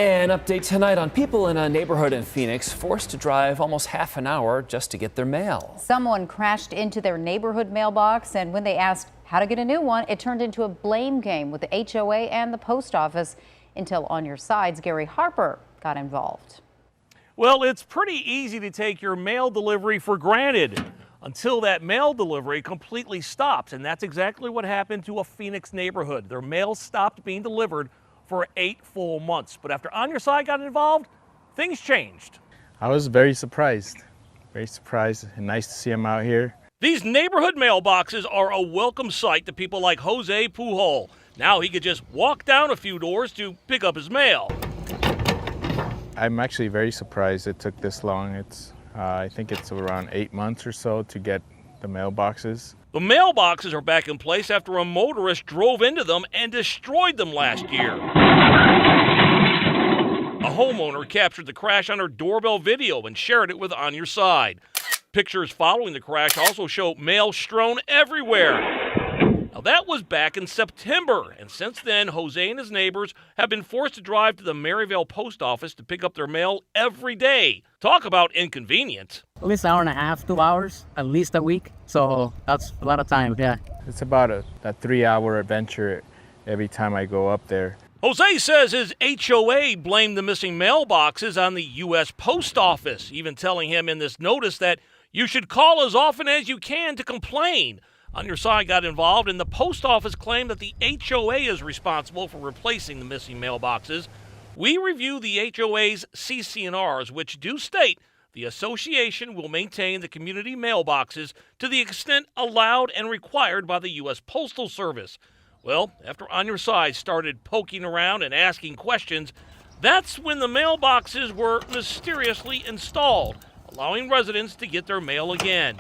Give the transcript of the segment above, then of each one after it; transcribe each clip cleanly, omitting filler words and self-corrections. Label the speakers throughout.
Speaker 1: An update tonight on people in a neighborhood in Phoenix forced to drive almost half an hour just to get their mail.
Speaker 2: Someone crashed into their neighborhood mailbox, and when they asked how to get a new one, it turned into a blame game with the HOA and the post office until On Your Side's Gary Harper got involved.
Speaker 3: Well, it's pretty easy to take your mail delivery for granted until that mail delivery completely stops. And that's exactly what happened to a Phoenix neighborhood. Their mail stopped being delivered for 8 full months. But after On Your Side got involved, things changed.
Speaker 4: I was very surprised and nice to see him out here.
Speaker 3: These neighborhood mailboxes are a welcome sight to people like Jose Pujol. Now he could just walk down a few doors to pick up his mail.
Speaker 4: I'm actually very surprised it took this long. I think it's around 8 months or so to get the mailboxes.
Speaker 3: The mailboxes are back in place after a motorist drove into them and destroyed them last year. A homeowner captured the crash on her doorbell video and shared it with On Your Side. Pictures following the crash also show mail strewn everywhere. Now that was back in September, and since then, Jose and his neighbors have been forced to drive to the Maryvale post office to pick up their mail every day. Talk about inconvenient.
Speaker 5: At least an hour and a half, 2 hours, at least a week. So that's a lot of time, yeah.
Speaker 4: It's about a 3-hour adventure every time I go up there.
Speaker 3: Jose says his HOA blamed the missing mailboxes on the U.S. Post Office, even telling him in this notice that you should call as often as you can to complain. On Your Side got involved, and the post office claimed that the HOA is responsible for replacing the missing mailboxes. We review the HOA's CC&Rs, which do state the association will maintain the community mailboxes to the extent allowed and required by the U.S. Postal Service. Well, after On Your Side started poking around and asking questions, that's when the mailboxes were mysteriously installed, allowing residents to get their mail again.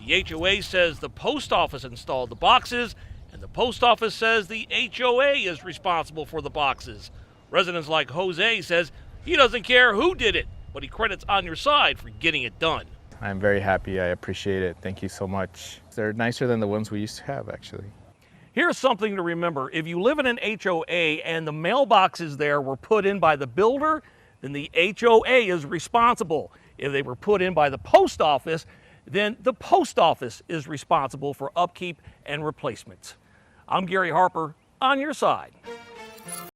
Speaker 3: The HOA says the post office installed the boxes, and the post office says the HOA is responsible for the boxes. Residents like Jose says he doesn't care who did it, but he credits On Your Side for getting it done.
Speaker 4: I'm very happy. I appreciate it. Thank you so much. They're nicer than the ones we used to have, actually.
Speaker 3: Here's something to remember. If you live in an HOA and the mailboxes there were put in by the builder, then the HOA is responsible. If they were put in by the post office, then the post office is responsible for upkeep and replacement. I'm Gary Harper, On Your Side.